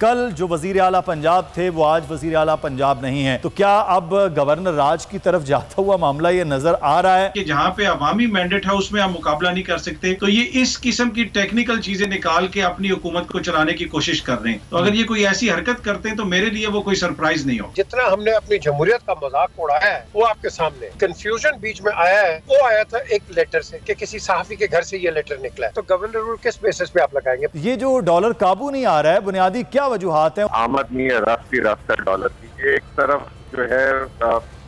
कल जो वजीर आला पंजाब थे वो आज वजीर आला पंजाब नहीं है, तो क्या अब गवर्नर राज की तरफ जाता हुआ मामला ये नजर आ रहा है कि जहाँ पे अवामी मैंडेट है उसमें हम मुकाबला नहीं कर सकते, तो ये इस किस्म की टेक्निकल चीजें निकाल के अपनी हुकूमत को चलाने की कोशिश कर रहे हैं। तो अगर ये कोई ऐसी हरकत करते हैं तो मेरे लिए वो कोई सरप्राइज नहीं हो। जितना हमने अपनी जमहूरियत का मजाक उड़ाया है वो आपके सामने कंफ्यूजन बीच में आया है, वो आया था एक लेटर से कि किसी सहाफी के घर से ये लेटर निकला है, तो गवर्नर रूल किस बेसिस पे आप लगाएंगे? ये जो डॉलर काबू नहीं आ रहा है, बुनियादी क्या वजूहात है? आमद नहीं है रास्ता डॉलर की। एक तरफ जो है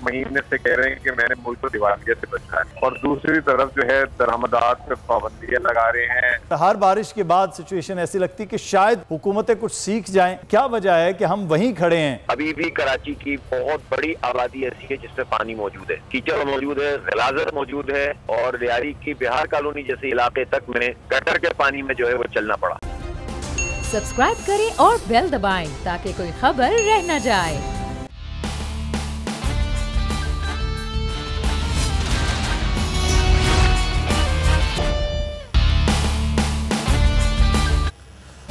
महीने से कह रहे हैं कि मैंने मुल्क को दिवालिया से बचना है, और दूसरी तरफ जो है दरामदात पे पाबंदियां लगा रहे हैं। हर बारिश के बाद सिचुएशन ऐसी लगती है कि शायद हुकूमतें कुछ सीख जाएं। क्या वजह है कि हम वहीं खड़े हैं? अभी भी कराची की बहुत बड़ी आबादी ऐसी है जिसमें पानी मौजूद है, कीचड़ मौजूद है, गलाजत मौजूद है, और रियारी की बिहार कॉलोनी जैसे इलाके तक में गटर के पानी में जो है वो चलना पड़ा। सब्सक्राइब करें और बेल दबाएं ताकि कोई खबर रह न जाए।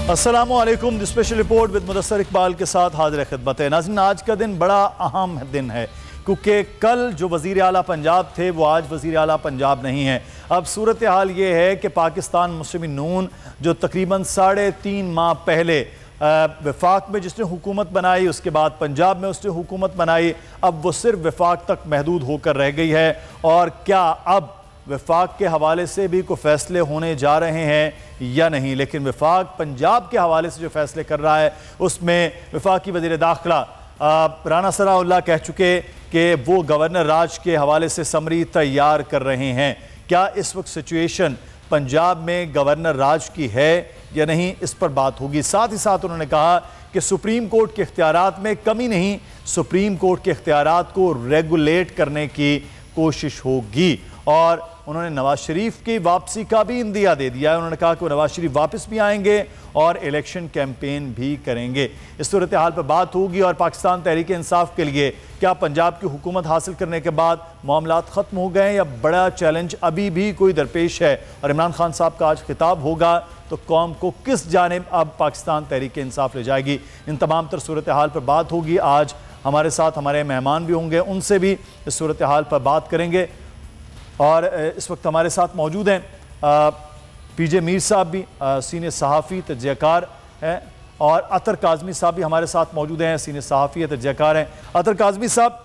अस्सलामुअलैकुम, the special report with Mudassar Iqbal के साथ हाजिर खिदमत है। नाज़रीन, आज का दिन बड़ा अहम दिन है क्योंकि कल जो वज़ीर आला पंजाब थे वो आज वज़ीर आला पंजाब नहीं है। अब सूरत हाल ये है कि पाकिस्तान मुस्लिम नून जो तकरीबन 3.5 माह पहले वफाक में जिसने हुकूमत बनाई, उसके बाद पंजाब में उसने हुकूमत बनाई, अब वो सिर्फ वफाक तक महदूद होकर रह गई है। और क्या अब वफाक के हवाले से भी कोई फ़ैसले होने जा रहे हैं या नहीं? लेकिन वफाक पंजाब के हवाले से जो फ़ैसले कर रहा है उसमें वफाकी वज़ीर दाखिला राना सनाउल्लाह कह चुके कि वो गवर्नर राज के हवाले से समरी तैयार कर रहे हैं। क्या इस वक्त सिचुएशन पंजाब में गवर्नर राज की है या नहीं, इस पर बात होगी। साथ ही साथ उन्होंने कहा कि सुप्रीम कोर्ट के इख्तियारात में कमी नहीं, सुप्रीम कोर्ट के इख्तियारात को रेगुलेट करने की कोशिश होगी। और उन्होंने नवाज शरीफ की वापसी का भी इंदिया दे दिया है। उन्होंने कहा कि वो नवाज शरीफ वापस भी आएंगे और इलेक्शन कैंपेन भी करेंगे। इस सूरत हाल पर बात होगी। और पाकिस्तान तहरीक इंसाफ के लिए क्या पंजाब की हुकूमत हासिल करने के बाद मामलात ख़त्म हो गए या बड़ा चैलेंज अभी भी कोई दरपेश है? और इमरान खान साहब का आज खिताब होगा तो कौम को किस जानिब अब पाकिस्तान तहरीक इंसाफ ले जाएगी? इन तमाम तर सूरत हाल पर बात होगी। आज हमारे साथ हमारे मेहमान भी होंगे, उनसे भी इस सूरत हाल पर बात करेंगे। और इस वक्त हमारे साथ मौजूद हैं पीजे मीर साहब भी सीनियर सहाफ़ी तजज़ियाकार हैं, और अतर काज़मी साहब भी हमारे साथ मौजूद हैं, सीनियर सहाफ़ी तजज़ियाकार हैं। अतर काज़मी साहब,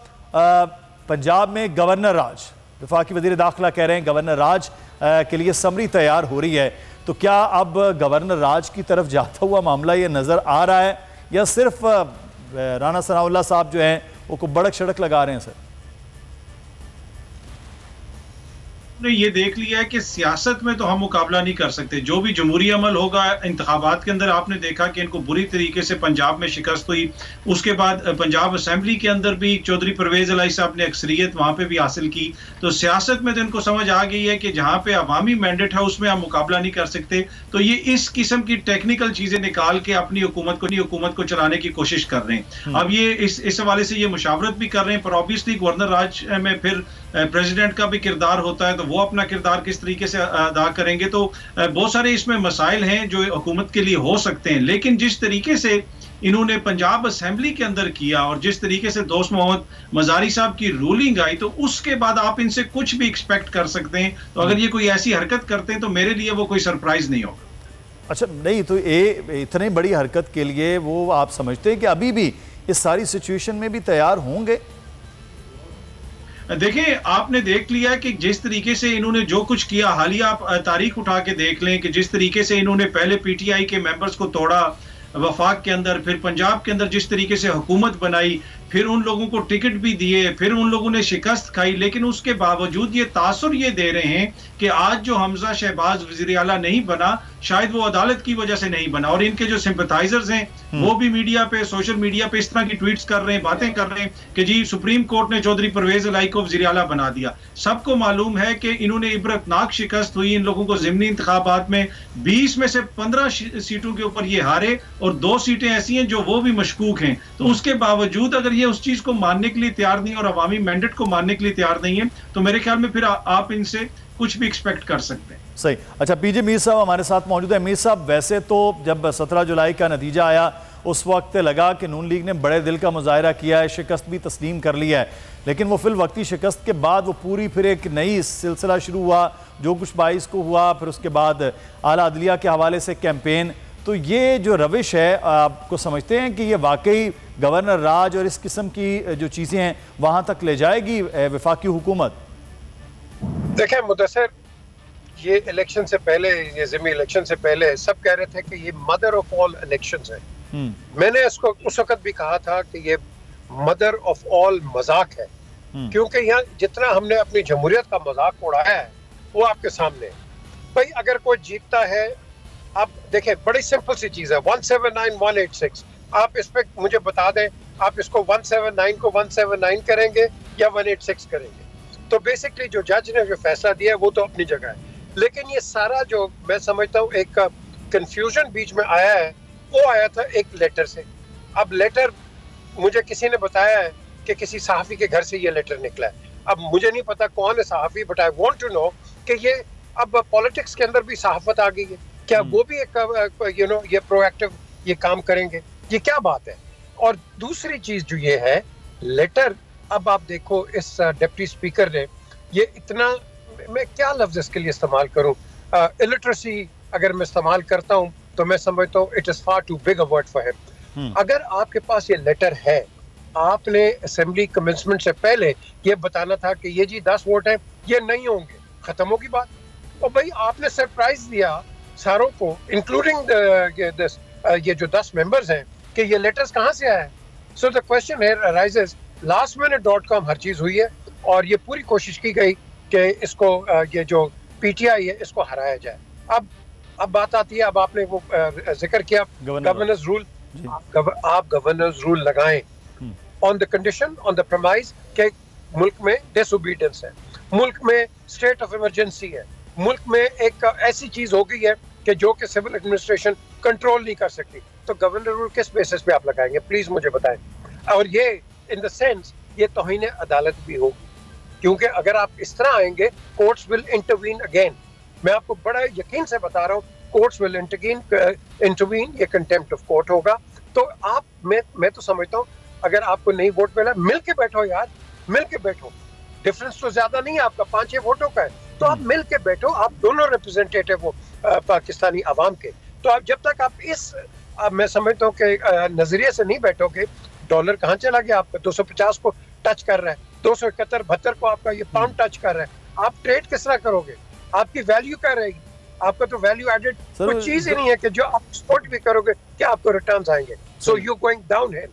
पंजाब में गवर्नर राज, वफाकी वज़ीर दाखिला कह रहे हैं गवर्नर राज के लिए समरी तैयार हो रही है, तो क्या अब गवर्नर राज की तरफ जाता हुआ मामला ये नज़र आ रहा है या सिर्फ राना सनाउल्लाह साहब जो हैं वो को बड़क शड़क लगा रहे हैं? सर, ने ये देख लिया है कि सियासत में तो हम मुकाबला नहीं कर सकते। जो भी जमहूरी अमल होगा इंतखाबात के अंदर, आपने देखा कि इनको बुरी तरीके से पंजाब में शिकस्त हुई। उसके बाद पंजाब असम्बली के अंदर भी चौधरी परवेज इलाही साहब ने अक्सरियत वहां पे भी हासिल की। तो सियासत में तो इनको समझ आ गई है कि जहां पे अवामी मैंडेट है उसमें हम मुकाबला नहीं कर सकते, तो ये इस किस्म की टेक्निकल चीजें निकाल के अपनी हुकूमत को चलाने की कोशिश कर रहे हैं। अब ये इस हवाले से ये मुशावरत भी कर रहे हैं, पर ऑब्वियसली गवर्नर राज में फिर प्रेसिडेंट का भी किरदार होता है, तो वो अपना किरदार किस तरीके से अदा करेंगे। तो बहुत सारे इसमें मसाइल हैं जो हुकूमत के लिए हो सकते हैं। लेकिन जिस तरीके से इन्होंने पंजाब असेंबली के अंदर किया और जिस तरीके से दोस्त मोहम्मद मजारी साहब की रूलिंग आई, तो उसके बाद आप इनसे कुछ भी एक्सपेक्ट कर सकते हैं। तो अगर ये कोई ऐसी हरकत करते हैं तो मेरे लिए वो कोई सरप्राइज नहीं होगा। अच्छा, नहीं तो इतनी बड़ी हरकत के लिए वो आप समझते हैं कि अभी भी इस सारी सिचुएशन में भी तैयार होंगे? देखिए, आपने देख लिया कि जिस तरीके से इन्होंने जो कुछ किया, हालिया आप तारीख उठा के देख लें कि जिस तरीके से इन्होंने पहले पीटीआई के मेंबर्स को तोड़ा वफाक के अंदर, फिर पंजाब के अंदर जिस तरीके से हुकूमत बनाई, फिर उन लोगों को टिकट भी दिए, फिर उन लोगों ने शिकस्त खाई, लेकिन उसके बावजूद ये तासुर ये दे रहे हैं कि आज जो हमजा शहबाज वज़ीर आला नहीं बना, शायद वो अदालत की वजह से नहीं बना। और इनके जो सिंपथाइजर्स हैं वो भी मीडिया पे, सोशल मीडिया पे इस तरह की ट्वीट्स कर रहे हैं, बातें कर रहे हैं कि जी सुप्रीम कोर्ट ने चौधरी परवेज इलाही को वज़ीर आला बना दिया। सबको मालूम है कि इन्होंने इबरतनाक शिकस्त हुई। इन लोगों को ज़िमनी इंतखाबात में 20 में से 15 सीटों के ऊपर ये हारे, और 2 सीटें ऐसी हैं जो वो भी मशकूक हैं। तो उसके बावजूद अगर ये उस चीज को मानने के लिए तैयार नहीं और अवामी मैंडेट को मानने के लिए तैयार नहीं है, तो मेरे ख्याल में फिर आप इनसे कुछ भी एक्सपेक्ट कर सकते हैं। सही। अच्छा, पीजे मीर साहब हमारे साथ मौजूद है। मीर साहब, वैसे तो जब 17 जुलाई का नतीजा आया उस वक्त लगा कि नून लीग ने बड़े दिल का मुजाहरा किया है, शिकस्त भी तस्लीम कर लिया है, लेकिन वो फिल वक्ती शिकस्त के बाद वो पूरी फिर एक नई सिलसिला शुरू हुआ, जो कुछ 22 को हुआ, फिर उसके बाद आला अदलिया के हवाले से कैंपेन। तो ये जो रविश है, आपको समझते हैं कि ये वाकई गवर्नर राज और इस किस्म की जो चीज़ें हैं वहाँ तक ले जाएगी वफाकी हुकूमत? देखें मुदस्सिर, ये इलेक्शन से पहले, ये ज़िमनी इलेक्शन से पहले सब कह रहे थे कि ये मदर ऑफ ऑल इलेक्शंस है। मैंने इसको उस वक्त भी कहा था कि ये मदर ऑफ ऑल मजाक है, क्योंकि यहाँ जितना हमने अपनी जमहूरियत का मजाक उड़ाया है वो आपके सामने है। भाई अगर कोई जीतता है, आप देखें बड़ी सिंपल सी चीज़ है, 179-186, आप इस पे मुझे बता दें, आप इसको 179 को 179 करेंगे या 186 करेंगे? तो बेसिकली जो जज ने जो फैसला दिया है वो तो अपनी जगह है, लेकिन ये सारा जो मैं समझता हूँ एक कंफ्यूजन बीच में आया है, वो आया था एक लेटर से। अब लेटर मुझे किसी ने बताया है कि किसी सहाफ़ी के घर से ये लेटर निकला है। अब मुझे नहीं पता कौन है सहाफ़ी, but I want to know कि ये अब पॉलिटिक्स के अंदर भी सहाफ़त आ गई है क्या? वो भी एक ये प्रोएक्टिव ये काम करेंगे? ये क्या बात है? और दूसरी चीज जो ये है लेटर, अब आप देखो इस डिप्टी स्पीकर ने ये इतना, मैं क्या लफ्ज इसके लिए इस्तेमाल करूं, इलिटरेसी अगर मैं इस्तेमाल करता हूं तो मैं समझता हूं it is far too big a word for him. अगर आपके पास ये लेटर है, आपने असेंबली कमेंसमेंट से पहले ये बताना था कि ये जी 10 वोट हैं, ये नहीं होंगे, खत्म होगी बात। और भाई आपने सरप्राइज दिया सारों को, इंक्लूडिंग ये जो 10 मेंबर्स हैं, कि ये लेटर्स कहाँ से आया है। So the question here arises, lastminute.com हर चीज हुई है और ये पूरी कोशिश की गई कि इसको ये जो पीटीआई है इसको हराया जाए। अब बात आती है, अब आपने वो जिक्र किया गवर्नर्स रूल, आप गवर्नर्स रूल लगाएं on the condition, on the promise कि मुल्क में डिसोबीडियंस है, मुल्क में स्टेट ऑफ इमरजेंसी है, मुल्क में एक ऐसी चीज हो गई है कि जो कि सिविल एडमिनिस्ट्रेशन कंट्रोल नहीं कर सकती। तो गवर्नर रूल किस बेसिस पे आप लगाएंगे, प्लीज मुझे बताएं। और ये इन द सेंस ये तौहीन अदालत भी होगी, क्योंकि अगर आप इस तरह आएंगे कोर्ट्स विल इंटरवीन अगेन। मैं आपको बड़ा यकीन से बता रहा हूँ, कोर्ट्स विल इंटरवीन, ये कंटेम्प्ट ऑफ कोर्ट होगा। तो आप मैं तो समझता हूँ अगर आपको नहीं वोट मिला, मिल के बैठो यार, मिल के बैठो, डिफरेंस तो ज्यादा नहीं है आपका, 5-6 वोटों का है, तो आप मिल के बैठो, आप दोनों रिप्रेजेंटेटिव हो पाकिस्तानी अवाम के। तो आप जब तक आप इस मैं समझता हूँ कि नजरिए से नहीं बैठोगे, डॉलर कहाँ चला गया आपका, 250 को टच कर रहा है, 271-72 को आपका ये पाउंड टच कर रहा है, आप ट्रेड किस तरह करोगे, आपकी वैल्यू क्या रहेगी? आपका तो वैल्यू एडेड कोई चीज ही नहीं है कि जो आप एक्सपोर्ट भी करोगे क्या आपको रिटर्न्स आएंगे। So you going down hill.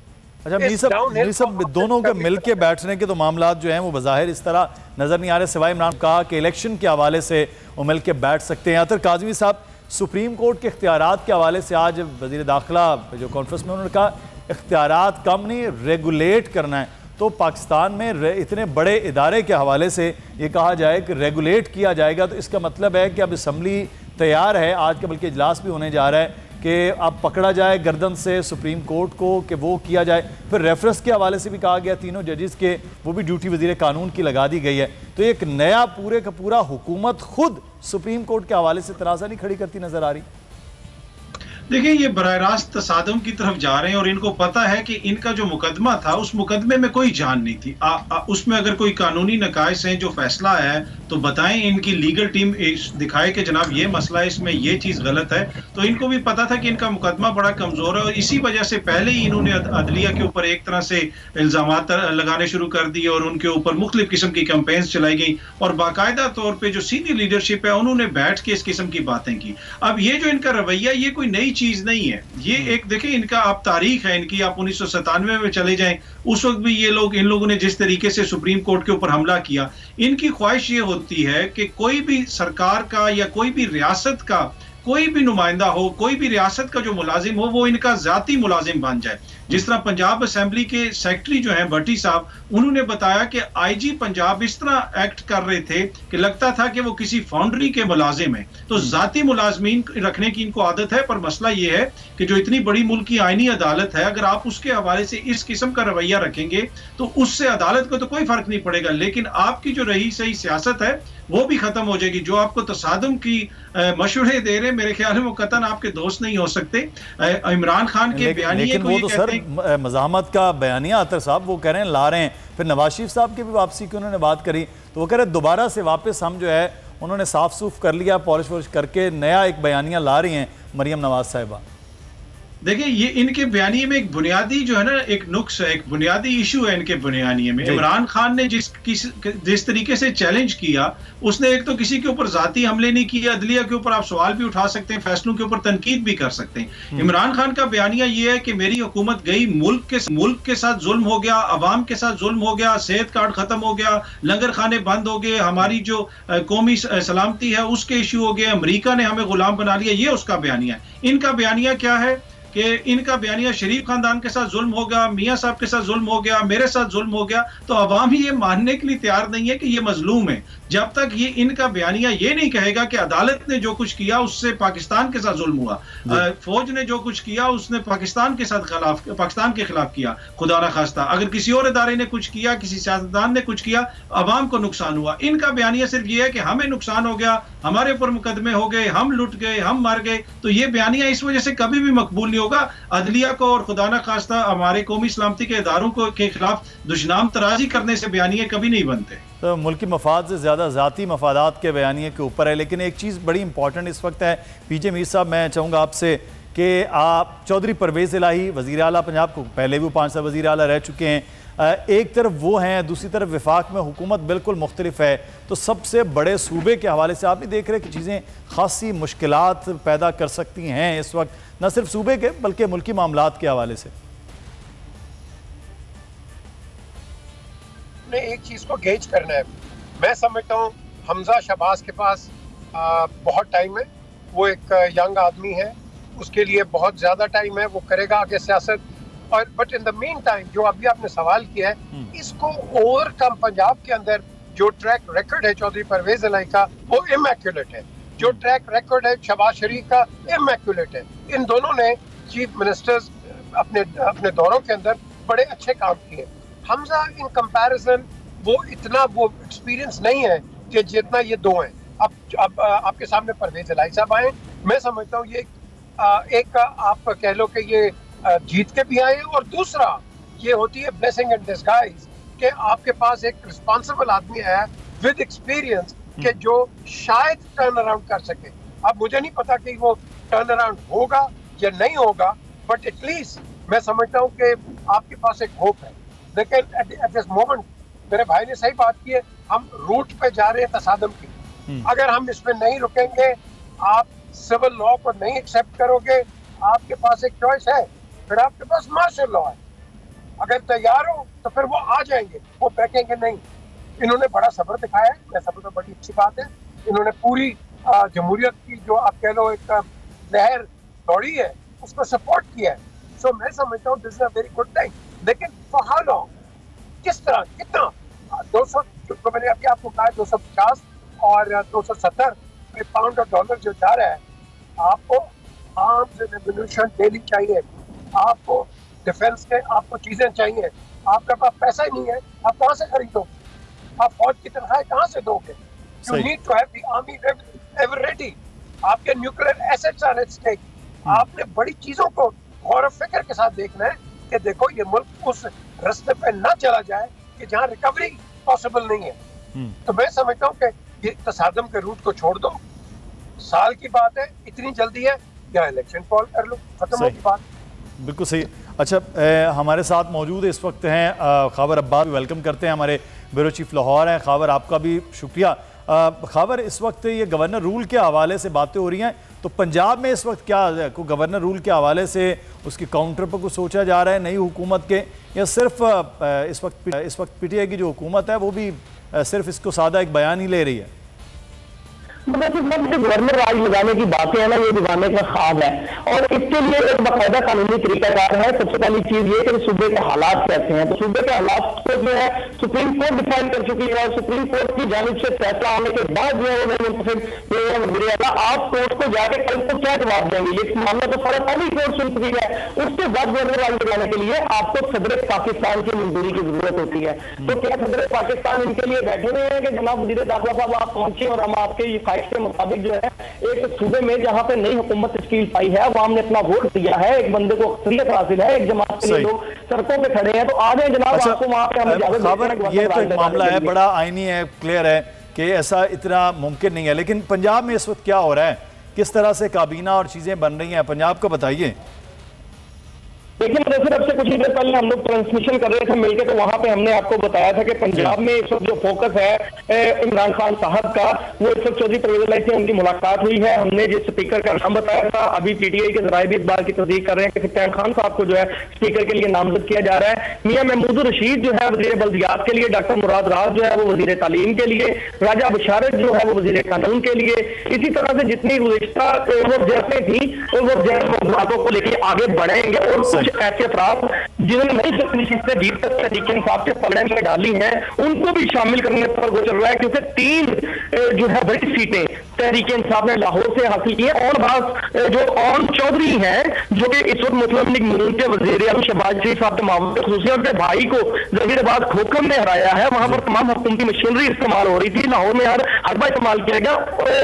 अच्छा मीर साहब, दोनों के मिल के बैठने के तो मामला जो हैं वो बज़ाहिर इस तरह नजर नहीं आ रहे, सिवाय इमरान कहा कि इलेक्शन के हवाले से वो मिल के बैठ सकते हैं। अतर काज़मी साहब, सुप्रीम कोर्ट के इख्तियारात के हवाले से आज वज़ीर दाखिला जो कॉन्फ्रेंस में उन्होंने कहा इख्तियारात कम नहीं, रेगुलेट करना है। तो पाकिस्तान में इतने बड़े इदारे के हवाले से ये कहा जाए कि रेगुलेट किया जाएगा, तो इसका मतलब है कि अब असम्बली तैयार है, आज का बल्कि इजलास भी होने जा रहा है कि अब पकड़ा जाए गर्दन से सुप्रीम कोर्ट को कि वो किया जाए। फिर रेफरेंस के हवाले से भी कहा गया, तीनों जजेस के वो भी ड्यूटी वज़ीर कानून की लगा दी गई है। तो एक नया पूरे का पूरा हुकूमत खुद सुप्रीम कोर्ट के हवाले से तनाज़ा नहीं खड़ी करती नजर आ रही। देखिए, ये बराह रास्त तसादम की तरफ जा रहे हैं और इनको पता है कि इनका जो मुकदमा था उस मुकदमे में कोई जान नहीं थी। उसमें अगर कोई कानूनी नकाइस है, जो फैसला है तो बताएं, इनकी लीगल टीम दिखाए कि जनाब ये मसला है, इसमें ये चीज़ गलत है। तो इनको भी पता था कि इनका मुकदमा बड़ा कमज़ोर है और इसी वजह से पहले ही इन्होंने अदलिया के ऊपर एक तरह से इल्ज़ामात लगाने शुरू कर दिए और उनके ऊपर मुख्तलिफ किस्म की कैंपेन्स चलाई गई और बाकायदा तौर पर जो सीनियर लीडरशिप है उन्होंने बैठ के इस किस्म की बातें की। अब ये जो इनका रवैया, ये कोई नई चीज नहीं है, ये एक देखिए इनका आप तारीख है इनकी, आप 1997 में चले जाएं, उस वक्त भी ये लोग, इन लोगों ने जिस तरीके से सुप्रीम कोर्ट के ऊपर हमला किया, इनकी ख्वाहिश ये होती है कि कोई भी सरकार का या कोई भी रियासत का कोई भी नुमाइंदा हो, कोई भी रियासत का जो मुलाजिम हो, वो इनका जाती मुलाजिम बन जाए। जिस तरह पंजाब असेंबली के सेक्रेटरी जो हैं भट्टी साहब, उन्होंने बताया कि आईजी पंजाब इस तरह एक्ट कर रहे थे कि लगता था कि वो किसी फाउंड्री के मुलाजिम हैं। तो जाती मुलाजमीन रखने की इनको आदत है, पर मसला ये है कि जो इतनी बड़ी मुल्क की आईनी अदालत है, अगर आप उसके हवाले से इस किस्म का रवैया रखेंगे तो उससे अदालत को तो कोई फर्क नहीं पड़ेगा, लेकिन आपकी जो रही सही सियासत है वो भी खत्म हो जाएगी। जो आपको तसादुम की मशवरे दे रहे, मेरे ख्याल में वो कतन आपके दोस्त नहीं हो सकते। इमरान खान के बयानिए को, वो तो सर मज़ाहमत का बयानिया अतर साहब वो कह रहे हैं ला रहे हैं, फिर नवाज शरीफ साहब की भी वापसी की उन्होंने बात करी तो वो कह रहे दोबारा से वापस हम जो है उन्होंने साफ सूफ कर लिया, पॉलिश वॉलिश करके नया एक बयानिया ला रही हैं मरियम नवाज साहिबा। देखिए ये इनके बयानिए में एक बुनियादी जो है ना एक नुक्स है, एक बुनियादी इशू है इनके बयानिए में। इमरान खान ने जिस तरीके से चैलेंज किया, उसने एक तो किसी के ऊपर जाती हमले नहीं किया, अदलिया के ऊपर आप सवाल भी उठा सकते हैं, फैसलों के ऊपर तनकीद भी कर सकते हैं। इमरान खान का बयानिया ये है कि मेरी हुकूमत गई, मुल्क के साथ जुल्म हो गया, अवाम के साथ जुल्म हो गया, सेहत कार्ड खत्म हो गया, लंगर खाने बंद हो गए, हमारी जो कौमी सलामती है उसके इशू हो गए, अमरीका ने हमें गुलाम बना लिया। ये उसका बयानिया है। इनका बयानिया क्या है कि इनका बयानिया शरीफ खानदान के साथ जुल्म हो गया, मियां साहब के साथ जुल्म हो गया, मेरे साथ जुल्म हो गया। तो अवाम ही ये मानने के लिए तैयार नहीं है कि ये मजलूम है। जब तक ये इनका बयानिया ये नहीं कहेगा कि अदालत ने जो कुछ किया उससे पाकिस्तान के साथ जुल्म हुआ, फौज ने जो कुछ किया उसने पाकिस्तान के खिलाफ किया, खुदा न खास्ता अगर किसी और इदारे ने कुछ किया, किसी सियासतदान ने कुछ किया, अवाम को नुकसान हुआ। इनका बयानिया सिर्फ ये है कि हमें नुकसान हो गया, हमारे ऊपर मुकदमे हो गए, हम लुट गए, हम मर गए। तो ये बयानिया इस वजह से कभी भी मकबूल नहीं होगा। अदलिया को और खुदा न खास्ता हमारे कौमी सलामती के इदारों के खिलाफ दुश्मन तराजी करने से बयानिए कभी नहीं बनते। तो मुल्की मफाद से ज़्यादा ज़ाती मफादात के बयानिए के ऊपर है। लेकिन एक चीज़ बड़ी इंपॉर्टेंट इस वक्त है, पीजे मीर साहब मैं चाहूँगा आपसे कि आप चौधरी परवेज़ इलाही वज़ीर आला पंजाब को पहले भी 5 साल वज़ीर आला रह चुके हैं, एक तरफ वो हैं, दूसरी तरफ वफाक में हुकूमत बिल्कुल मुख्तलिफ है। तो सबसे बड़े सूबे के हवाले से आप भी देख रहे हैं कि चीज़ें खासी मुश्किलात पैदा कर सकती हैं इस वक्त, न सिर्फ सूबे के बल्कि मुल्की मामलात के हवाले से। ने एक चीज को गेज करना है। मैं समझता हूँ हमजा शहबाज के पास बहुत टाइम है, वो एक यंग आदमी है, उसके लिए बहुत ज्यादा टाइम है, वो करेगा आगे सियासत। और but in the mean time जो अभी आपने सवाल किया है, इसको ओवरकम पंजाब के अंदर जो ट्रैक रिकॉर्ड है चौधरी परवेज इलाही का वो इमैक्युलेट है, जो ट्रैक रिकॉर्ड है शहबाज शरीफ का इमैक्युलेट है। इन दोनों ने चीफ मिनिस्टर्स अपने दौरों के अंदर बड़े अच्छे काम किए। हमजा इन कंपैरिजन वो इतना वो एक्सपीरियंस नहीं है कि जितना ये दो हैं। अब आपके सामने परवेज इलाही साहब आए, मैं समझता हूँ ये एक आप कह लो कि ये जीत के भी आए, और दूसरा ये होती है ब्लेसिंग इन डिस्गाइज कि आपके पास एक रिस्पॉन्सिबल आदमी है विद एक्सपीरियंस कि जो शायद टर्न अराउंड कर सके। अब मुझे नहीं पता कि वो टर्न अराउंड होगा या नहीं होगा, बट एटलीस्ट मैं समझता हूँ कि आपके पास एक होप है। लेकिन एट दिस मोमेंट मेरे भाई ने सही बात की है, हम रूट पे जा रहे हैं तसादम की। अगर हम इसमें नहीं रुकेंगे, आप सिविल लॉ को नहीं एक्सेप्ट करोगे, आपके पास एक चॉइस है, फिर आपके पास मार्शल लॉ है। अगर तैयार हो तो फिर वो आ जाएंगे, वो बैठेंगे नहीं। इन्होंने बड़ा सब्र दिखाया है, मैं समझता हूँ बड़ी अच्छी बात है। इन्होंने पूरी जमहूरियत की जो आप कह लो एक लहर दौड़ी है उसको सपोर्ट किया है। सो मैं समझता हूँ this is a very good thing. लेकिन फॉर हाउ लॉन्ग, किस तरह, कितना 200 जो मैंने अभी आपको कहा 250 और 270 पाउंड और डॉलर जो जा रहा है, आपको आर्म्स एंड एम्युनिशन डेली चाहिए, आपको डिफेंस के आपको चीजें चाहिए, आपके पास पैसा ही नहीं है, आप कहाँ से खरीदोगे? आप फौज की तनख्वाह कहाँ से दोगे? You need to have the army ever ready. आपके nuclear assets are at stake. आपने बड़ी चीजों को गौर और फिक्र के साथ देखना है कि देखो ये मुल्क उस रास्ते पे ना चला जाए कि जहाँ रिकवरी पॉसिबल नहीं है। तो मैं समझता हूँ कि ये तसादम के रूट को छोड़ दो, साल की बात है, इतनी जल्दी है, या इलेक्शन कॉल कर लो, खत्म होगी बात। बिल्कुल सही। अच्छा, हमारे साथ मौजूद इस वक्त हैं खावर अब्बास, वेलकम करते हैं, हमारे ब्यूरो चीफ लाहौर हैं। खावर आपका भी शुक्रिया। खावर, इस वक्त ये गवर्नर रूल के हवाले से बातें हो रही हैं, तो पंजाब में इस वक्त क्या को गवर्नर रूल के हवाले से उसकी काउंटर पर कुछ सोचा जा रहा है नई हुकूमत के, या सिर्फ इस वक्त पीटीआई की जो हुकूमत है वो भी सिर्फ इसको सादा एक बयान ही ले रही है? गवर्नर राज लगाने की बातें है ना, ये दीवाने का ख्वाब है, और इसके लिए एक बाकायदा कानूनी तरीकाकार है। सबसे पहली चीज ये कि सूबे के हालात कैसे हैं, तो सूबे के हालात को जो है सुप्रीम कोर्ट डिफाइन कर चुकी है, और सुप्रीम कोर्ट की जानिब से फैसला आने के बाद जो है आप कोर्ट को जाके कल को क्या जवाब देंगे, ये मामला तो सारा पहली कोर्ट सुन चुकी है। उसके बाद गवर्नर राज लगाने के लिए आपको सदर पाकिस्तान की मंजूरी की जरूरत होती है। तो क्या सदर पाकिस्तान इनके लिए बैठे हुए हैं कि जनाब वज़ीर दाखिला साहब आप पहुंचे और हम आपके राइट के मुताबिक जो है एक सूबे में जहां पे नई हुकूमत तश्कील पाई है, वहां हमने अपना वोट दिया है, एक बंदे को अक्सरियत हासिल है, एक जमात के लिए लोग सड़कों पे खड़े हैं, तो आ जाए जनाब। अच्छा, आपको वहां पे हम ये तो एक मामला है, बड़ा आईनी है, क्लियर है कि ऐसा इतना मुमकिन नहीं है। लेकिन पंजाब में इस वक्त क्या हो रहा है, किस तरह से काबीना और चीजें बन रही हैं पंजाब को बताइए। देखिए मुदस्सिर, अब से कुछ ही देर पहले हम लोग ट्रांसमिशन कर रहे थे मिलकर, तो वहां पे हमने आपको बताया था कि पंजाब में इस वक्त जो फोकस है इमरान खान साहब का, वो इस वक्त चौधरी परवेज इलाही से उनकी मुलाकात हुई है। हमने जिस स्पीकर का नाम बताया था, अभी पीटीआई के जराये भी इस बार की तस्दीक कर रहे हैं कि फतेह खान साहब को जो है स्पीकर के लिए नामजद किया जा रहा है। मियां महमूद रशीद जो है वजीर बल्दियात के लिए, डॉक्टर मुराद राज जो है वो वजीर तालीम के लिए, राजा बशारत जो है वो वजीर कानून के लिए। इसी तरह से जितनी गुज़िश्ता वज़ीरतें थी वो वज़ीरातों को लेकर आगे बढ़ेंगे और कुछ ऐसे अफराद जिन्होंने नई नशिस्तें जीत तक तहरीक इंसाफ के पलड़े में डाली हैं उनको भी शामिल करने पर वो चल रहा है, क्योंकि 3 जो है बड़ी सीटें तहरीक इंसाफ ने लाहौर से हासिल की है। और बात जो ओम चौधरी हैं जो कि इस वक्त मुस्लिम लीग नून के वज़ीर आज़म शहबाज शरीफ साहब के मामले खसूसियत के भाई को जहीराबाद खोखम में हराया है, वहां पर तमाम हुकूमती मशीनरी इस्तेमाल हो रही थी। लाहौर में हर हरबा इस्तेमाल किया गया,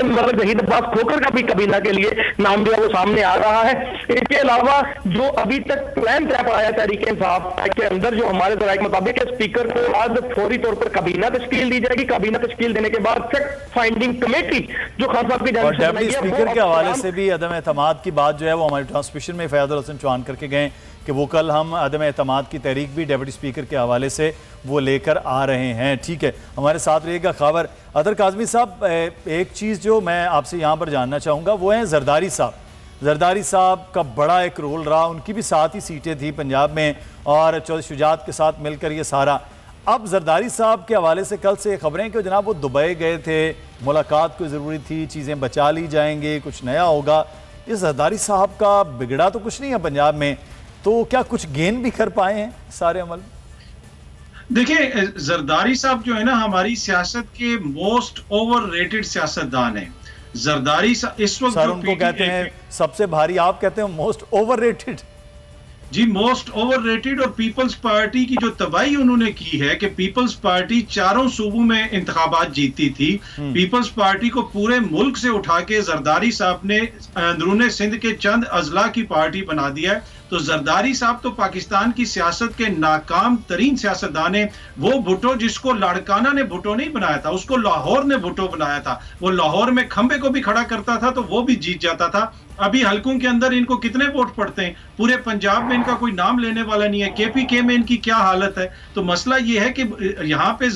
मतलब जहीराबाद खोखर का भी कबीना के लिए नाम जो है वो सामने आ रहा है। इसके अलावा जो अभी तक प्लान तय पाया तहरीक इंसाफ के अंदर, जो हमारे जराये के मुताबिक स्पीकर को आज फौरी तौर पर कबीना तश्कील दी जाएगी। कबीना तश्कील देने के बाद फैक्ट फाइंडिंग कमेटी जो खान साहब की और डेप्टी स्पीकर के हवाले से भी अदम एतमाद की बात जो है वो हमारे ट्रांसमिशन में फैज़ुल हसन चौहान करके गए कि वो कल हम अदम एतमाद की तहरीक भी डेप्टी स्पीकर के हवाले से वो लेकर आ रहे हैं। ठीक है, हमारे साथ रहिएगा। खबर अदर काज़मी साहब, एक चीज़ जो मैं आपसे यहाँ पर जानना चाहूँगा वो है जरदारी साहब। जरदारी साहब का बड़ा एक रोल रहा, उनकी भी 7 ही सीटें थी पंजाब में और चौधरी शुजात के साथ मिलकर ये सारा। अब जरदारी साहब के हवाले से कल से खबरें कि जनाब वो दुबई गए थे, मुलाकात को ज़रूरी थी, चीज़ें बचा ली जाएंगे, कुछ नया होगा। इस जरदारी साहब का बिगड़ा तो कुछ नहीं है पंजाब में, तो क्या कुछ गेन भी कर पाए हैं सारे अमल? देखिए, जरदारी साहब जो है ना हमारी सियासत के मोस्ट ओवररेटेड सियासतदान है। जरदारी इस वक्त सर उनको कहते हैं सबसे भारी, आप कहते हैं मोस्ट ओवररेटेड। जी, मोस्ट ओवररेटेड। और पीपल्स पार्टी की जो तबाही उन्होंने की है कि पीपल्स पार्टी 4 सूबों में इंतखाबात जीती थी, पीपल्स पार्टी को पूरे मुल्क से उठा के जरदारी साहब ने अंदरूने सिंध के चंद अजला की पार्टी बना दिया है। तो जरदारी साहब तो पाकिस्तान की सियासत के नाकाम तरीन सियासतदान है। वो भुट्टो जिसको लाड़काना ने भुट्टो नहीं बनाया था, उसको लाहौर ने भुट्टो बनाया था। वो लाहौर में खंबे को भी खड़ा करता था तो वो भी जीत जाता था। अभी हलकों के अंदर इनको कितने वोट पड़ते हैं? पूरे पंजाब में इनका कोई नाम लेने वाला नहीं है। केपीके में इनकी क्या हालत है? तो मसला ये है कि यहाँ पे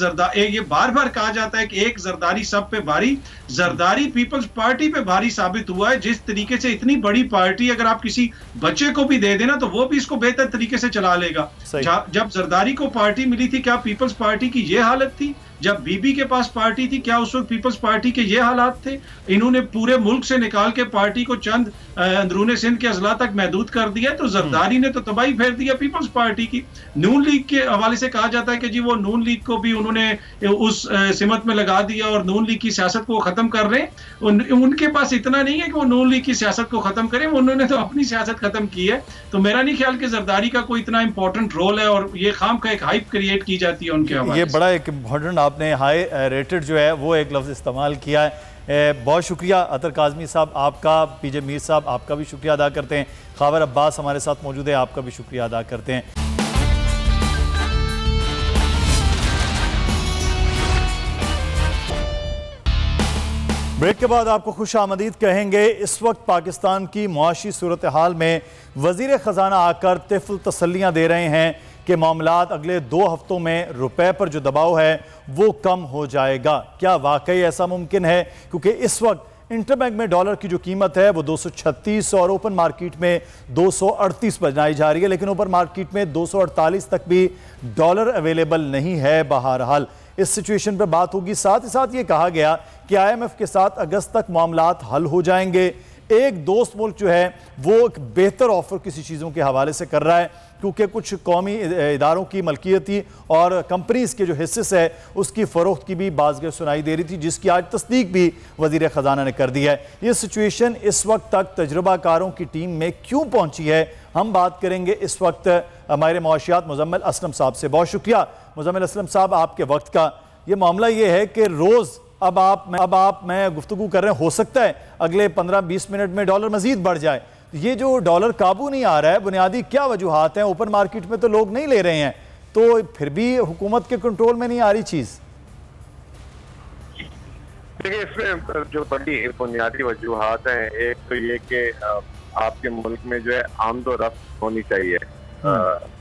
ये बार बार कहा जाता है कि एक जरदारी सब पे भारी, जरदारी पीपल्स पार्टी पे भारी साबित हुआ है। जिस तरीके से इतनी बड़ी पार्टी अगर आप किसी बच्चे को भी दे देना तो वो भी इसको बेहतर तरीके से चला लेगा। जब जरदारी को पार्टी मिली थी, क्या पीपल्स पार्टी की ये हालत थी? जब बीबी के पास पार्टी थी, क्या उस वक्त पीपल्स पार्टी के ये हालात थे? इन्होंने पूरे मुल्क से निकाल के पार्टी को चंद अंदरूने सिंध के अजला तक महदूद कर दिया। तो जरदारी ने तो तबाही फेर दिया पीपल्स पार्टी की। नून लीग के हवाले से कहा जाता है कि जी वो नून लीग को भी उन्होंने उस सिमत में लगा दिया और नून लीग की सियासत को खत्म कर रहे हैं। उनके पास इतना नहीं है कि वो नून लीग की सियासत को खत्म करें, उन्होंने तो अपनी सियासत खत्म की है। तो मेरा नहीं ख्याल कि जरदारी का कोई इतना इंपॉर्टेंट रोल है और ये खाम का एक हाइप क्रिएट की जाती है उनके हवाले। ये बड़ा एक इंपॉर्टेंट आपने हाई रेटेड जो है वो एक लफ्ज़ इस्तेमाल किया है। बहुत शुक्रिया अतर काज़मी साहब आपका, पीजे मीर साहब आपका भी शुक्रिया अदा करते हैं, खावर अब्बास हमारे साथ मौजूद है, आपका भी शुक्रिया अदा करते हैं। ब्रेक के बाद आपको खुश आमदीद कहेंगे। इस वक्त पाकिस्तान की मुआशी सूरत हाल में वज़ीर ख़जाना आकर तिफ़ल तसल्लियाँ दे रहे हैं कि मामलात अगले 2 हफ्तों में रुपए पर जो दबाव है वो कम हो जाएगा। क्या वाकई ऐसा मुमकिन है? क्योंकि इस वक्त इंटरबैंक में डॉलर की जो कीमत है वो 236 और ओपन मार्केट में 238 बनाई जा रही है, लेकिन ओपन मार्केट में 248 तक भी डॉलर अवेलेबल नहीं है। बहरहाल इस सिचुएशन पर बात होगी। साथ ही साथ ये कहा गया कि IMF के साथ अगस्त तक मामलात हल हो जाएंगे। एक दोस्त मुल्क जो है वो एक बेहतर ऑफर किसी चीज़ों के हवाले से कर रहा है, क्योंकि कुछ कौमी इदारों की मलकियती और कंपनीज के जो हिस्से है उसकी फ़रोख्त की भी बाज़गह सुनाई दे रही थी, जिसकी आज तस्दीक भी वज़ीर ख़जाना ने कर दी है। ये सिचुएशन इस वक्त तक तजुर्बाकारों की टीम में क्यों पहुँची है, हम बात करेंगे इस वक्त हमारे मुआशियात मुज़म्मिल असलम साहब से। बहुत शुक्रिया मुज़म्मिल असलम साहब आपके वक्त का। ये मामला ये है कि रोज़ अब आप मैं गुफ्तगू कर रहे हैं, हो सकता है अगले 15-20 मिनट में डॉलर मजीद बढ़ जाए। ये जो डॉलर काबू नहीं आ रहा है, बुनियादी क्या वजूहात हैं? ओपन मार्केट में तो लोग नहीं ले रहे हैं, तो फिर भी हुकूमत के कंट्रोल में नहीं आ रही चीज़। देखिए, इसमें जो बड़ी बुनियादी वजूहात हैं, एक तो ये कि आपके मुल्क में जो है आमदोरफ्त होनी चाहिए।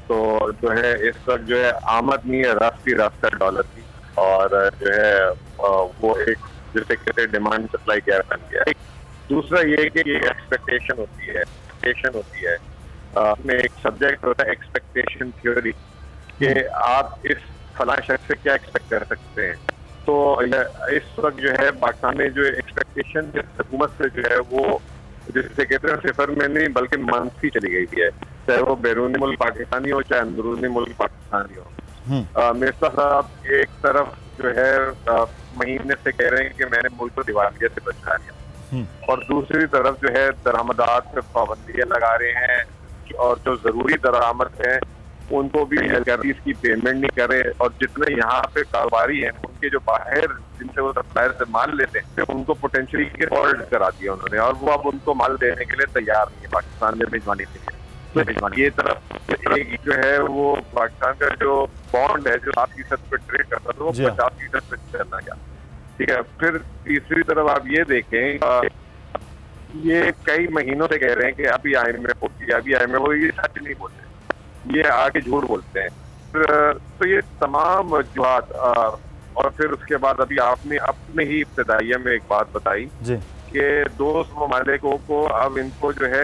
तो जो है इस वक्त जो है आमद नहीं है, रफ्त है डॉलर की, और जो है वो एक जिसे कहते हैं डिमांड सप्लाई गैप बन गया। दूसरा ये कि ये एक्सपेक्टेशन होती है में एक सब्जेक्ट होता है एक्सपेक्टेशन थ्योरी, कि आप इस फला शख्स से क्या एक्सपेक्ट कर सकते हैं। तो इस वक्त जो है पाकिस्तान में जो एक्सपेक्टेशन हुकूमत से जो है वो जिसे कहते हैं सिफर में नहीं बल्कि मंफी चली गई है, चाहे वो बैरूनी मुल्क पाकिस्तानी हो चाहे अंदरूनी मुल्क पाकिस्तानी हो। मिर्जा साहब एक तरफ जो है महीने से कह रहे हैं कि मैंने मुल्क को दिवालिया से बचा लिया, और दूसरी तरफ जो है दरामदात पे पाबंदियां लगा रहे हैं, और जो जरूरी दरामद है उनको भी इसकी पेमेंट नहीं करे, और जितने यहाँ पे कारोबारी हैं उनके जो बाहर जिनसे वो सप्लायर से माल लेते हैं उनको पोटेंशियली डिफॉल्ट करा दिया उन्होंने, और वो अब उनको माल देने के लिए तैयार नहीं है पाकिस्तान में भिजवाने के लिए। तो ये तरफ एक जो है वो पाकिस्तान का जो बॉन्ड है जो 7% पे ट्रेड करता था वो 50% पे चलना गया। ठीक है, फिर तीसरी तरफ आप ये देखें, ये कई महीनों से कह रहे हैं कि अभी IMF हो, ये सच नहीं बोलते, ये आके झूठ बोलते हैं। तो ये तमाम वजूहात, और फिर उसके बाद अभी आपने अपने ही इब्तिदाइया में एक बात बताई कि दोस्त ममालिकों को अब इनको जो है,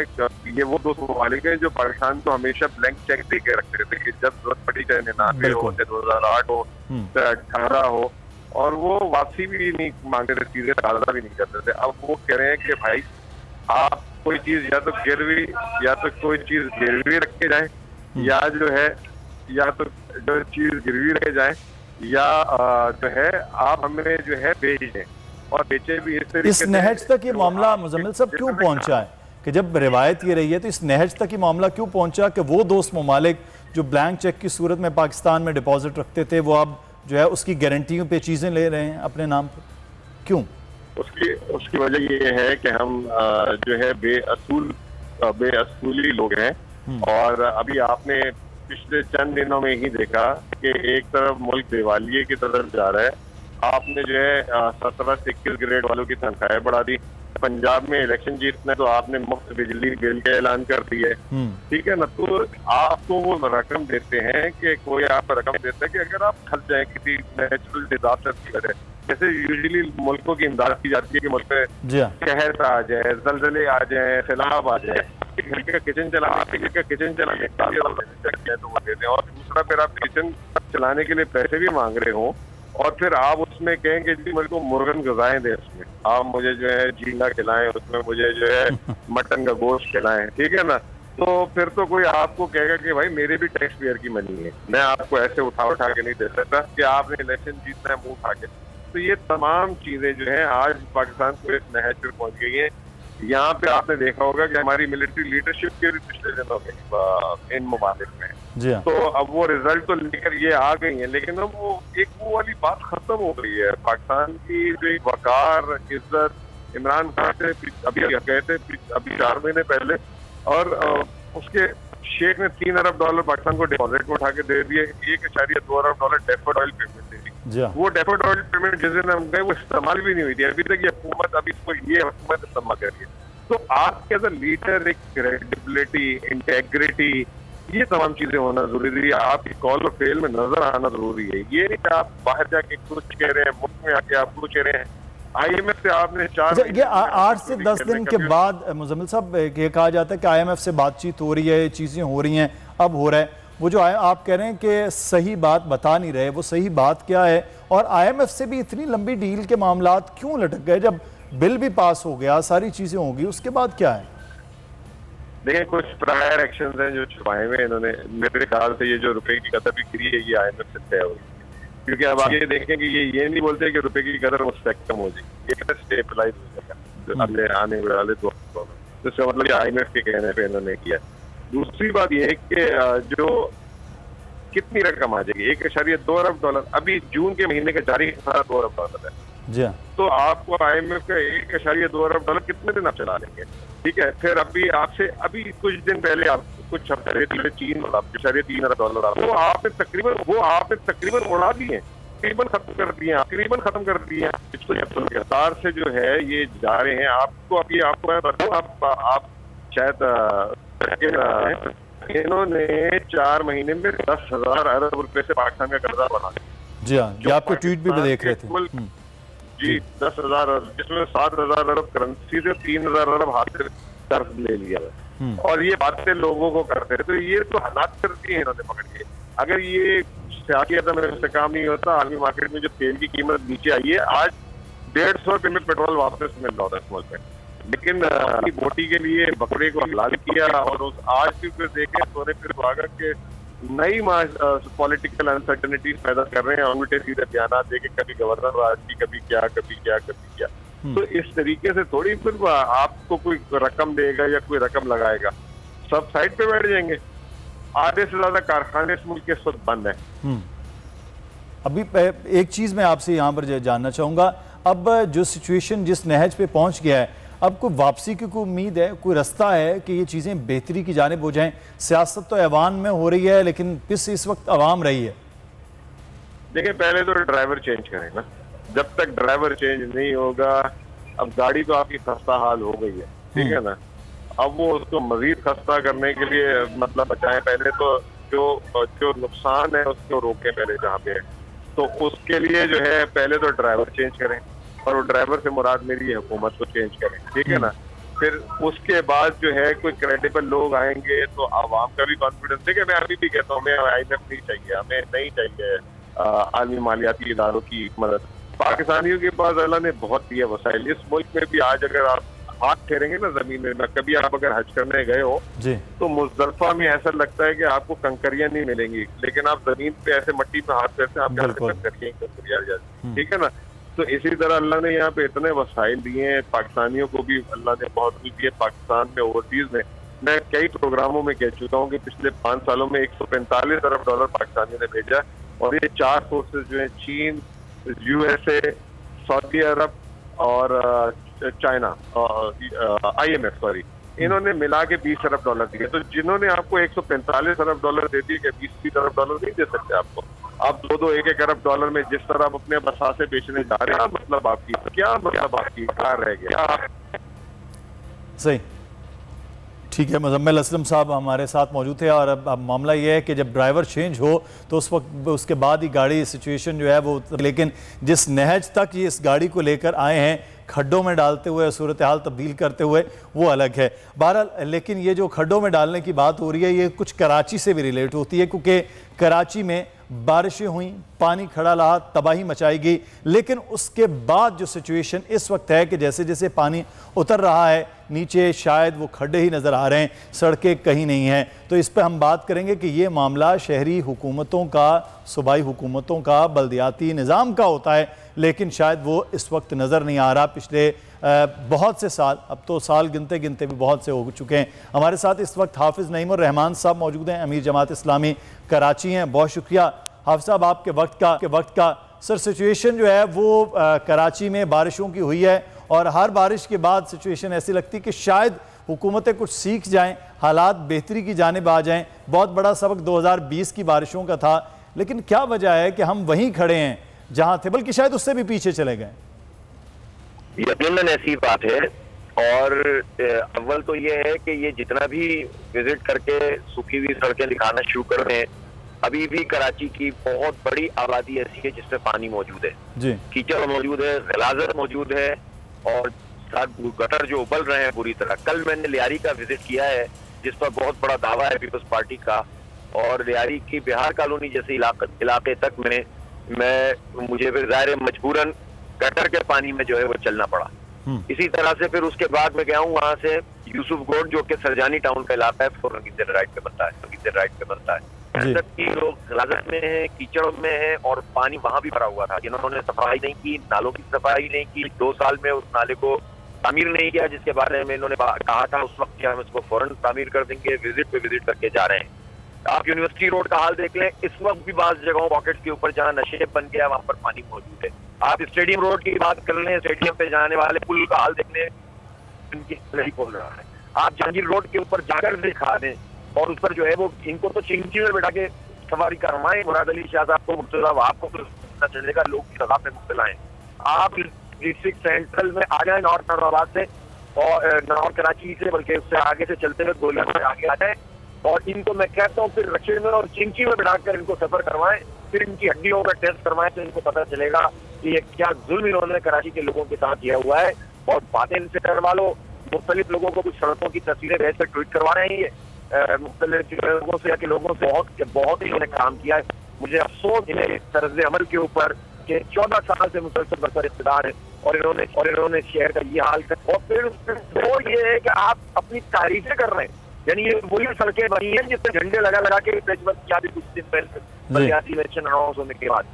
ये वो दोस्त ममालिक हैं जो पाकिस्तान को हमेशा ब्लैंक चेक दे के रखते थे कि जब जरूरत पड़ी चाहे 99 हो, चाहे 2008 हो, चाहे 18 हो, और वो वापसी भी नहीं मांगते थे, चीजें ताज़ा भी नहीं करते थे। अब वो कह रहे हैं कि भाई आप कोई चीज या तो कोई चीज गिरवी रख के जाए, या तो जो चीज गिरवी रखे जाए, या जो है आप हमें जो है बेच दें, और बेचे भी इस तरीके से। इस नहज तक ये मामला मुजम्मिल साहब क्यों पहुंचा है कि जब रिवायत ये रही है तो इस नहज तक ये मामला क्यों पहुंचा कि वो दोस्त ममालिक जो ब्लैंक चेक की सूरत में पाकिस्तान में डिपॉजिट रखते थे वो अब जो है उसकी गारंटियों पे चीजें ले रहे हैं अपने नाम पर? क्यों? उसकी वजह ये है कि हम जो है बेअसूली लोग हैं, और अभी आपने पिछले चंद दिनों में ही देखा कि एक तरफ मुल्क दिवालिये की तरफ जा रहा है। आपने जो है 17 से 21 ग्रेड वालों की तनख्वाहें बढ़ा दी। पंजाब में इलेक्शन जीतने तो आपने मुफ्त बिजली बिल का ऐलान कर दिया है, ठीक है ना। तो आपको वो रकम देते हैं कि कोई आपको रकम देता है कि अगर आप खर्च जाए किसी नेचुरल डिजास्टर की वजह, जैसे यूजुअली मुल्कों की इमदाद की जाती है कि मुल्क में कहर आ जाए, जलजले आ जाए, सैलाब आ जाए, घर का किचन चलाने तो वो देते हैं, और दूसरा फिर आप किचन चलाने के लिए पैसे भी मांग रहे हो, और फिर आप उसमें कहें कि जी मेरे को मुर्गन गजाएं दें, उसमें आप मुझे जो है झींगा खिलाएं, उसमें मुझे जो है मटन का गोश्त खिलाएं, ठीक है ना। तो फिर तो कोई आपको कहेगा कि भाई मेरे भी टैक्स पेयर की मनी है, मैं आपको ऐसे उठा के नहीं दे सकता कि आपने इलेक्शन जीतना है मुंह उठा के। तो ये तमाम चीजें जो है आज पाकिस्तान को इस नहज पर पहुंच गई है। यहाँ पे आपने देखा होगा कि हमारी मिलिट्री लीडरशिप के भी पिछले दिनों में इन ममालिक में, तो अब वो रिजल्ट तो लेकर ये आ गई है, लेकिन अब वो वाली बात खत्म हो गई है। पाकिस्तान की जो एक वकार इज्जत इमरान खान से अभी गए थे अभी 4 महीने पहले, और उसके शेख ने $3 अरब पाकिस्तान को डिपॉजिट में उठा के दे दिए, $1.2 अरब डेफर्ड ऑयल पेमेंट दे दी। वो डेफर्ड ऑयल पेमेंट जिस दिन हम गए वो इस्तेमाल भी नहीं हुई थी, अभी तक ये हुकूमत इस्तेमाल कर रही है। तो आपके एज अ लीडर एक क्रेडिबिलिटी, इंटेग्रिटी, ये तमाम चीजें होना जरूरी है। आपकी कॉल और फेल में नजर आना जरूरी है। ये नहीं कि आप बाहर जाके कुछ कह रहे हैं, मुल्क में आके आप कुछ कह रहे हैं। IMF से आपने 8 से 10 दिन के बाद मुजम्मिल साहब ये कहा जाता है कि IMF से बातचीत हो रही है, चीजें हो रही हैं, अब हो रहा है। वो जो आप कह रहे हैं कि सही बात बता नहीं रहे, वो सही बात क्या है? और IMF से भी इतनी लंबी डील के मामलात क्यों लटक गए? जब बिल भी पास हो गया, सारी चीजें होंगी, उसके बाद क्या है? देखिए, कुछ प्रायर एक्शंस हैं जो छुपाए हुए इन्होंने। मेरे ख्याल से ये जो रुपए की कदर भी गिरी है ये IMF से तय हुई, क्योंकि अब आप ये देखें कि ये नहीं बोलते कि रुपए की कदर मुस्तकम हो जाएगी, ये स्टेबलाइज हो जाएगा अगले आने वाले 2 हफ्तों में। तो इसका मतलब IMF के कहने पे इन्होंने किया। दूसरी बात यह है कि जो कितनी रकम आ जाएगी, $1.2 अरब, अभी जून के महीने का जारी $2 अरब है। जी हाँ। तो आपको IMF का 1.2 अरब डॉलर कितने दिन आप चला लेंगे? ठीक है, फिर अभी कुछ दिन पहले आप कुछ हफ्ते पहले चीन 3.3 अरब डॉलर वो आपने तकरीबन उड़ा दिए, तकरीबन खत्म कर दिए। लगातार से जो है ये जा रहे हैं। आपको मैं बताऊं, आप शायद इन्होंने 4 महीने में 10,000 अरब रुपए से पाकिस्तान का कर्जा बना दिया। जी हाँ, ये आपके ट्वीट भी देख रहे थे जी। 10,000 अरब, जिसमें 7,000 अरब करेंसी से 3,000 अरब हाथ से कर्ज ले लिया है, और ये बातें लोगों को करते रहे। तो ये तो हालात कर दिए इन्होंने पकड़ के। अगर ये सियासी से काम नहीं होता, आलमी मार्केट में जो तेल की कीमत नीचे आई है, आज 150 रुपए में पेट्रोल वापस मिल रहा था इस मुल्क में, लेकिन अपनी बोटी के लिए बकरे को हलाल किया। और आज भी फिर देखें सोने फिर सुहागा के नई पॉलिटिकल अनसर्टेनिटीज पैदा कर रहे हैं, उल्टे सीधे बयान देके, कभी गवर्नर राज की, कभी क्या। तो इस तरीके से थोड़ी फिर आपको कोई रकम देगा या कोई रकम लगाएगा, सब साइड पे बैठ जाएंगे। आधे से ज्यादा कारखाने इस मुल्क के इस वक्त बंद है। अभी एक चीज मैं आपसे यहाँ पर जानना चाहूंगा, अब जो सिचुएशन जिस नहज पे पहुंच गया है, अब कोई वापसी की कोई उम्मीद है, कोई रास्ता है कि ये चीज़ें बेहतरी की जानिब हो जाएं? सियासत तो ऐवान में हो रही है, लेकिन पिस इस वक्त आवाम रही है। देखिए, पहले तो ड्राइवर चेंज करें ना। जब तक ड्राइवर चेंज नहीं होगा, अब गाड़ी तो आपकी खस्ता हाल हो गई है, ठीक है ना, अब वो उसको मजीद खस्ता करने के लिए मतलब बचाएं। पहले तो जो नुकसान है उसको रोकें पहले जहाँ पे है, तो उसके लिए जो है पहले तो ड्राइवर चेंज करें, और वो ड्राइवर से मुराद मेरी हुकूमत को चेंज करें, ठीक है ना। फिर उसके बाद जो है कोई क्रेडिबल लोग आएंगे तो आवाम का भी कॉन्फिडेंस। देखिए, मैं अभी भी कहता हूँ, हमें IMF नहीं चाहिए, हमें नहीं चाहिए आलमी मालियाती इदारों की मदद। पाकिस्तानियों के पास अल्लाह ने बहुत दिया वसाइल। इस मुल्क में भी आज अगर आप हाथ फेरेंगे ना जमीन में, कभी आप अगर हज करने गए हो तो मुजदलफा में ऐसा लगता है कि आपको कंकरियां नहीं मिलेंगी, लेकिन आप जमीन पे ऐसे मट्टी में हाथ फेरते हैं, आपके कंकरियां जाती, ठीक है ना। तो इसी तरह अल्लाह ने यहाँ पे इतने वसाइल दिए हैं, पाकिस्तानियों को भी अल्लाह ने बहुत कुछ दिए। पाकिस्तान में ओवरसीज में मैं कई प्रोग्रामों में कह चुका हूँ कि पिछले 5 सालों में 145 अरब डॉलर पाकिस्तानियों ने भेजा, और ये 4 सोर्सेज जो है, चीन, USA, सऊदी अरब और चाइना, IMF सॉरी, इन्होंने मिला के 20 अरब डॉलर दिए। तो जिन्होंने आपको 145 अरब डॉलर दे दिए, 20 अरब डॉलर नहीं दे सकते आपको। आप 1-1 अरब डॉलर में जिस तरह आप अपने बसासे बेचने जा रहे हैं, मतलब आपकी क्या रह गया? सही, ठीक है। मुजम्मिल असलम साहब हमारे साथ मौजूद थे। और अब मामला ये है कि जब ड्राइवर चेंज हो तो उस वक्त उसके बाद ही गाड़ी सिचुएशन जो है वो, लेकिन जिस नहज तक ये इस गाड़ी को लेकर आए हैं, खड्डों में डालते हुए, सूरत हाल तब्दील करते हुए, वो अलग है। बहरहाल, लेकिन ये जो खड्डों में डालने की बात हो रही है, ये कुछ कराची से भी रिलेट होती है, क्योंकि कराची में बारिशें हुई, पानी खड़ा रहा, तबाही मचाई गई। लेकिन उसके बाद जो सिचुएशन इस वक्त है कि जैसे जैसे पानी उतर रहा है नीचे, शायद वो खड्डे ही नज़र आ रहे हैं, सड़कें कहीं नहीं हैं। तो इस पर हम बात करेंगे कि ये मामला शहरी हुकूमतों का, सूबाई हुकूमतों का, बल्दियाती निज़ाम का होता है, लेकिन शायद वो इस वक्त नज़र नहीं आ रहा। पिछले बहुत से साल, अब तो साल गिनते गिनते भी बहुत से हो चुके हैं। हमारे साथ इस वक्त हाफिज़ नईमुर रहमान साहब मौजूद हैं, अमीर जमात इस्लामी कराची हैं। बहुत शुक्रिया हाफिज़ साहब आपके वक्त का। सर, सिचुएशन जो है वो कराची में बारिशों की हुई है, और हर बारिश के बाद सिचुएशन ऐसी लगती है कि शायद हुकूमतें कुछ सीख जाएं, हालात बेहतरी की जानिब आ जाएं। बहुत बड़ा सबक 2020 की बारिशों का था, लेकिन क्या वजह है कि हम वहीं खड़े हैं जहां थे, बल्कि शायद उससे भी पीछे चले गए? यकीनन ऐसी बात है। और अव्वल तो ये है कि ये जितना भी विजिट करके सूखी हुई सड़कें दिखाना शुरू कर रहे हैं, अभी भी कराची की बहुत बड़ी आबादी ऐसी है जिसमें पानी मौजूद है, कीचड़ मौजूद है, गलाजत मौजूद है, और साथ गटर जो उबल रहे हैं बुरी तरह। कल मैंने लियारी का विजिट किया है, जिस पर बहुत बड़ा दावा है पीपल्स पार्टी का, और लियारी की बिहार कॉलोनी जैसे इलाके तक में मुझे फिर ज़ाहिर मजबूरन गटर के पानी में जो है वो चलना पड़ा। इसी तरह से फिर उसके बाद मैं गया हूँ वहां से यूसुफ गोड, जो कि सरजानी टाउन का इलाका है, राइट पे बनता है। की लोग गलाजत में है, कीचड़ में है, और पानी वहां भी भरा हुआ था। जिन्होंने सफाई नहीं की, नालों की सफाई नहीं की, 2 साल में उस नाले को तामीर नहीं किया, जिसके बारे में इन्होंने कहा था उस वक्त कि हम इसको फौरन तामीर कर देंगे। विजिट पे विजिट करके जा रहे हैं। आप यूनिवर्सिटी रोड का हाल देख लें, इस वक्त भी बाज़ जगहों पॉकेट्स के ऊपर जहां नशे बन गया वहां पर पानी मौजूद है। आप स्टेडियम रोड की बात कर लें, स्टेडियम पे जाने वाले पुल का हाल देखने नहीं बोल रहा है। आप जहांगीर रोड के ऊपर जाकर दिखा दें और उस पर जो है वो इनको तो चिंची में बैठा के सवारी करवाएं, मुराद अली शाह साहब को, मुर्तजा आपको तो चलेगा, लोग की सजा पे मुब्तला हैं। आप डिस्ट्रिक्ट सेंट्रल में आ जाए नॉर्थ नौराबाद से और नॉर्थ कराची से, बल्कि उससे आगे से चलते हुए गोलियां से आगे आ जाए और इनको मैं कहता हूँ फिर रक्षे में और चिंची में बैठाकर इनको सफर करवाएं, फिर इनकी हड्डियों का टेस्ट करवाएं तो इनको पता चलेगा कि ये क्या जुल्म इन्होंने कराची के लोगों के साथ किया हुआ है। और बातें इनसे करवा लो, मुख्तलिफ लोगों को कुछ सड़कों की तस्वीरें भेज कर ट्वीट करवा रहे हैं ये मुख्तलिफ लोगों से या कि लोगों से बहुत इन्होंने काम किया है। मुझे अफसोस है इस तर्ज अमल के ऊपर कि 14 साल से मुसलसल बरसर इख्तिदार है और इन्होंने शहर का ये हाल कर, और फिर ये है कि आप अपनी तारीफें कर रहे हैं, यानी ये वही सड़कें बनी हैं जिससे झंडे लगा के क्या भी कुछ दिन पहले इलेक्शन अनाउंस होने के बाद,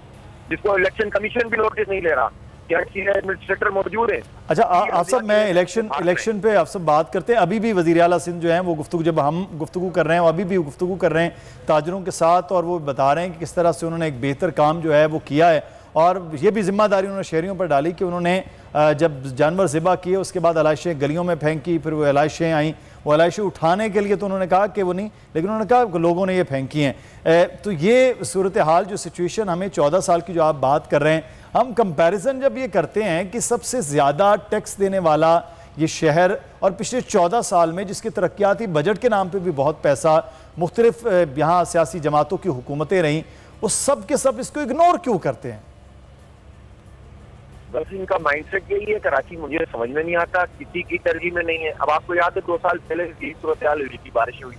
जिसको इलेक्शन कमीशन भी नोटिस नहीं ले रहा, एडमिनिस्ट्रेटर मौजूद है। अच्छा आप सब, मैं इलेक्शन पे आप सब बात करते हैं। अभी भी वज़ीर आला सिंध जो हैं वो गुफ्तगू, जब हम गुफ्तगू कर रहे हैं, अभी भी गुफ्तगू कर रहे हैं ताजरों के साथ, और वो बता रहे हैं कि किस तरह से उन्होंने एक बेहतर काम जो है वो किया है, और ये भी जिम्मेदारी उन्होंने शहरियों पर डाली कि उन्होंने जब जानवर ज़िबा किए उसके बाद एलाइशें गलियों में फेंकी, फिर वो एलाइशें आई, वो एलाइशें उठाने के लिए तो उन्होंने कहा कि वो नहीं, लेकिन उन्होंने कहा कि लोगों ने ये फेंकी हैं। तो ये सूरत हाल, जो सिचुएशन हमें 14 साल की जो आप बात कर रहे हैं, हम कंपैरिजन जब ये करते हैं कि सबसे ज़्यादा टैक्स देने वाला ये शहर, और पिछले 14 साल में जिसके तरक्याती बजट के नाम पे भी बहुत पैसा, मुख्तलिफ यहाँ सियासी जमातों की हुकूमतें रहीं, वो सब के सब इसको इग्नोर क्यों करते हैं? बस इनका माइंडसेट यही है, कराची मुझे समझ में नहीं आता, किसी की तरजीह में नहीं है। अब आपको याद है 2 साल पहले यही सूरत हाल हुई थी, बारिश हुई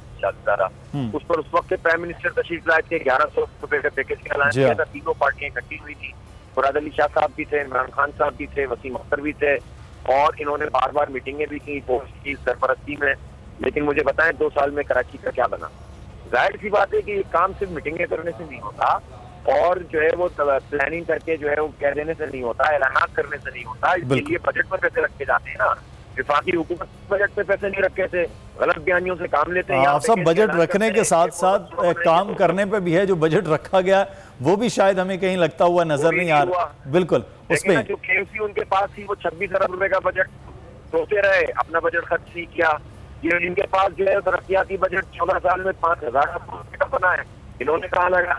उस पर उस वक्त प्राइम मिनिस्टर तशरीफ लाए थे, 1100 रुपए का पैकेज का ऐलान किया था, तीनों पार्टियां इकट्ठी हुई थी, मुराद अली शाह साहब भी थे, इमरान खान साहब भी थे, वसीम अख्तर भी थे, और इन्होंने बार बार मीटिंगें भी की पोस्ट की सरपरस्ती में। लेकिन मुझे बताएं 2 साल में कराची का क्या बना? जाहिर सी बात है कि ये काम सिर्फ मीटिंगें करने से नहीं होता, और जो है वो प्लानिंग करके जो है वो कह देने से नहीं होता, ऐलानात करने से नहीं होता। इसके लिए बजट पर पैसे रखे जाते हैं ना, विफाकी हुकूमत बजट पे पैसे नहीं रखे थे, गलत बयानियों से काम लेते हैं। आप सब बजट रखने के साथ साथ काम करने पे भी है, जो बजट रखा गया वो भी शायद हमें कहीं लगता हुआ नजर नहीं आ रहा। बिल्कुल, उसमें जो केएमसी उनके पास थी वो 26 अरब रुपए का बजट सोचते रहे, अपना बजट खर्च नहीं किया। ये इनके पास जो है तरक्याती बजट 14 साल में 5000 का बना है, इन्होंने कहा लगा।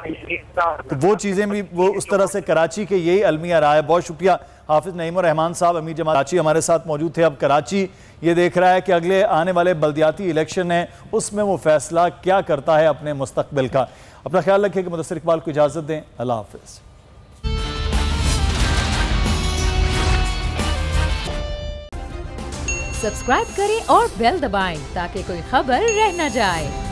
तो वो चीजें भी वो उस तरह से कराची के यही अलमिया रहा है। बहुत शुक्रिया हाफिज नईमुर रहमान साहब, अमीर जमात कराची हमारे साथ मौजूद थे। अब कराची ये देख रहा है कि अगले आने वाले बल्दियाती इलेक्शन है, उसमें वो फैसला क्या करता है अपने मुस्तकबिल का। अपना ख्याल रखिए कि मुदस्सिर इकबाल को इजाजत दें। अल्लाह हाफिज। सब्सक्राइब करें और बेल दबाएं ताकि कोई खबर रह न जाए।